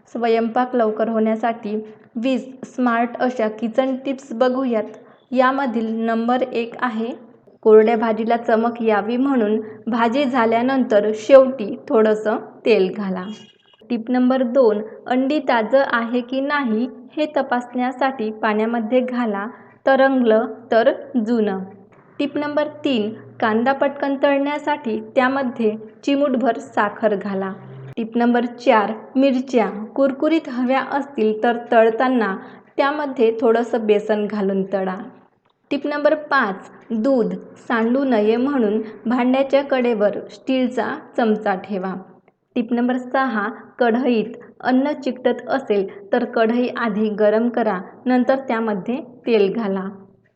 स्वयंपाक लवकर होण्यासाठी 20 स्मार्ट अशा किचन टिप्स बघूयात. यामधील नंबर 1 आहे, कोरड्या भाजीला चमक यावी म्हणून भाजी झाल्यानंतर शेवटी थोडंसं तेल घाला. टिप नंबर 2, अंडी ताजं आहे की नाही हे तपासण्यासाठी पाण्यामध्ये घाला, तरंगलं तर जुनं. टिप नंबर 3, कांदा पटकन तळण्यासाठी त्यामध्ये चिमूटभर साखर घाला. टिप नंबर 4, मिरच्या कुरकुरीत हव्या असतील तर तळताना त्यामध्ये थोडंसं बेसन घालून तळा. टिप नंबर 5, दूध सांडू नये म्हणून भांड्याच्या कडेवर स्टीलचा चमचा ठेवा. टिप नंबर 6, कढईत अन्न चिकटत असेल तर कढई आधी गरम करा, नंतर त्यामध्ये तेल घाला.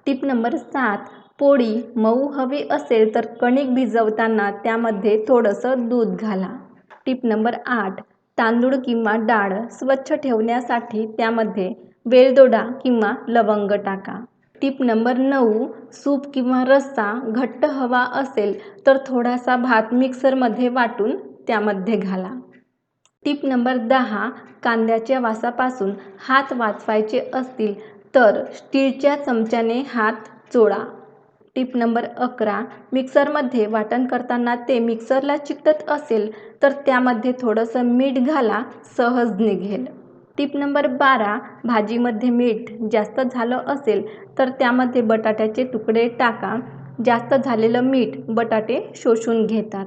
टिप नंबर 7, पोळी मऊ हवी असेल तर कणिक भिजवताना त्यामध्ये थोडंसं दूध घाला. टिप नंबर 8, तांदूळ किंवा डाळ स्वच्छ ठेवण्यासाठी त्यामध्ये वेलदोडा किंवा लवंग टाका. टिप नंबर 9, सूप किंवा रस्सा घट्ट हवा असेल तर थोडासा भात मिक्सरमध्ये वाटून त्यामध्ये घाला. टिप नंबर 10, कांद्याच्या वासापासून हात वाचवायचे असतील तर स्टीलच्या चमच्याने हात चोळा. टिप नंबर 11, मिक्सरमध्ये वाटण करताना ते मिक्सरला चिकटत असेल तर त्यामध्ये थोडंसं मीठ घाला, सहज निघेल. टिप नंबर 12, भाजीमध्ये मीठ जास्त झालं असेल तर त्यामध्ये बटाट्याचे तुकडे टाका. जास्त झालेलं मीठ बटाटे शोषून घेतात.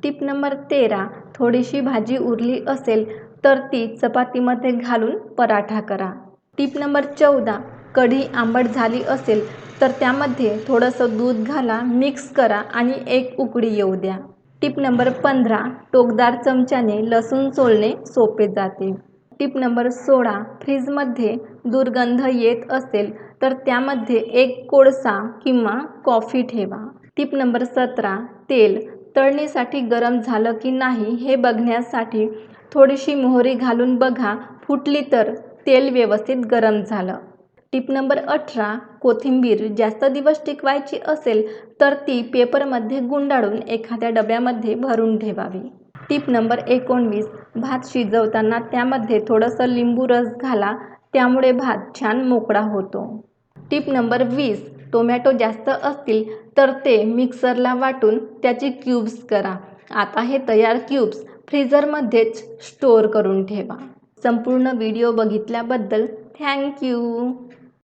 टिप नंबर 13, थोडीशी भाजी उरली असेल तर ती चपातीमध्ये घालून पराठा करा. टिप नंबर 14, कढी आंबट झाली असेल तर त्यामध्ये थोडंसं दूध घाला, मिक्स करा आणि एक उकळी येऊ द्या. टिप नंबर 15, टोकदार चमच्याने लसूण सोलणे सोपे जाते. टिप नंबर 16, फ्रीजमध्ये दुर्गंध येत असेल तर त्यामध्ये एक कोळसा किंवा कॉफी ठेवा. टिप नंबर 17, तेल तळणीसाठी गरम झालं की नाही हे बघण्यासाठी थोडीशी मोहरी घालून बघा, फुटली तर तेल व्यवस्थित गरम झालं. टिप नंबर 18, कोथिंबीर जास्त दिवस टिकवायची असेल तर ती पेपरमध्ये गुंडाळून एखाद्या डब्यामध्ये भरून ठेवावी. टिप नंबर 19, भात शिजवताना त्यामध्ये थोडंसं लिंबू रस घाला, त्यामुळे भात छान मोकळा होतो. टिप नंबर 20, टोमॅटो जास्त असतील तर ते मिक्सरला वाटून त्याची क्यूब्स करा. आता हे तयार क्यूब्स फ्रीजरमध्येच स्टोअर करून ठेवा. संपूर्ण व्हिडिओ बघितल्याबद्दल थँक यू.